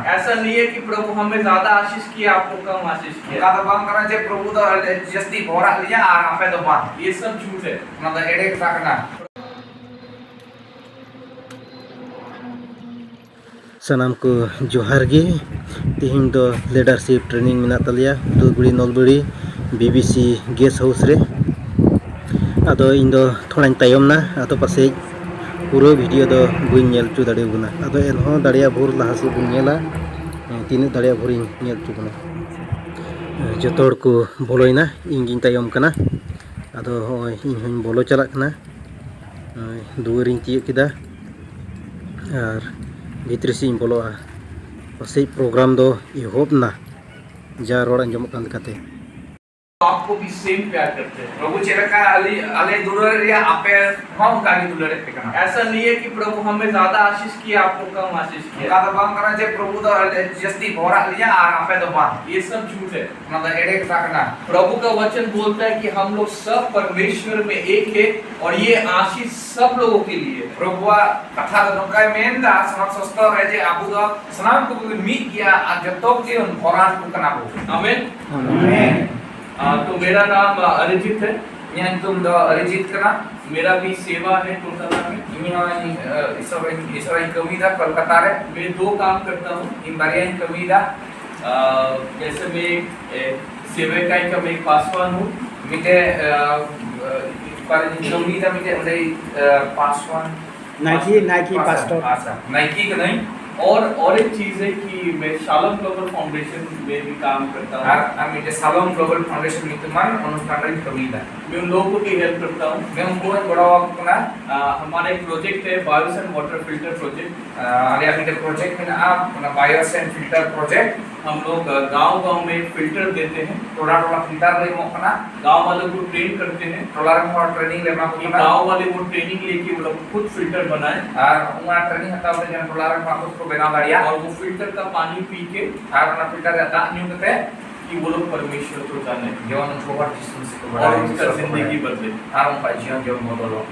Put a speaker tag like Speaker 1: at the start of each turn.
Speaker 1: ऐसा नहीं है कि प्रभु हमें ज्यादा आशीष किया आपको कम आशीष किया।
Speaker 2: kata bang karena je Prabhu do jasti borak liya ar ape do bang.
Speaker 1: ये सब झूठ है।
Speaker 2: Ona do ede kata kana.
Speaker 3: सानाम को जोहार गे तिहिं दो लीडरशिप ट्रेनिंग मेना तलिया दुगुड़ी नलबड़ी BBC गेस्ट हाउस रे आदो इन दो थोड़ा तायम ना आदो पासे पूरा वीडियो दो बुइन नेल चु दाड़े गुना आदो एनहो दाड़िया भोर लाहासे बुइन नेला तीन दाड़िया भोर नेल चु गुना जतोड़ को बोलोइना इंगिन तायम कना आदो होय इन हन बोलो चला कना दुवरिन तिय किदा आर भितरी से बोलोआ पासे प्रोग्राम दो इहोब ना जा रोड अंजम कान लेकाते
Speaker 1: आपको भी सेम प्यार करते हैं।
Speaker 2: Prabhu ceraka ale dulur liya ape mau kali dulur ete kana.
Speaker 1: ऐसा नहीं है कि प्रभु हमें ज्यादा आशीष किया आपको कम आशीष किया।
Speaker 2: Kata bang karena je Prabhu do jasti borak liya ar ape do bang.
Speaker 1: ये सब झूठ है।
Speaker 2: Ona do ede kata kana.
Speaker 1: प्रभु का वचन बोलता है कि हम लोग सब परमेश्वर में एक है और ये आशीष सब लोगों के लिए है।
Speaker 2: Prabhu kata do nokai menda sangat sosto je abu do sanam ku mid gya ar jotok je boran ku kana bu.
Speaker 1: आमीन।
Speaker 2: Amen.
Speaker 1: तो मेरा नाम अरिजीत है।
Speaker 2: Yang tum do Arijit kana.
Speaker 1: मेरा भी सेवा है कोलकाता में।
Speaker 2: Ini ho isora kami da Kolkata re.
Speaker 1: मैं दो काम करता हूँ।
Speaker 2: In barian kami da.
Speaker 1: जैसे मैं सेवकाई का मैं एक पासवान हूँ।
Speaker 2: Mite barian kami da mite udah paswan.
Speaker 4: Nike pastor.
Speaker 2: Nike ka nahi.
Speaker 1: और एक चीज है कि मैं शालम ग्लोबल फाउंडेशन में भी काम करता हूँ।
Speaker 2: Kami de Salom Global Foundation itu man अनुष्ठान रे kami da.
Speaker 1: मैं उन लोगों को भी हेल्प करता हूँ।
Speaker 2: मैं उनको बड़ा kuna.
Speaker 1: हमारा एक प्रोजेक्ट है BIOS and water filter project.
Speaker 2: Ada kami project में आप अपना bios and filter project.
Speaker 1: हम लोग गांव-गांव में फिल्टर देते हैं।
Speaker 2: टोला filter ले mau kana.
Speaker 1: गांव वालों को ट्रेन करते हैं।
Speaker 2: टोला में training ले mau
Speaker 1: कि
Speaker 2: kana.
Speaker 1: गांव वाले वो ट्रेनिंग लेके वो लोग खुद फिल्टर बनाए
Speaker 2: उहाँ training hataw le jan टोला में खुद को बनाव दाड़िया.
Speaker 1: और वो फिल्टर का पानी पी के
Speaker 2: अपना filter da new kete.
Speaker 1: कि वो लोग परमेश्वर को जाने
Speaker 2: Jangan lupa di sini
Speaker 1: और उनका जिंदगी बदले।
Speaker 2: Arung kajian jauh modal.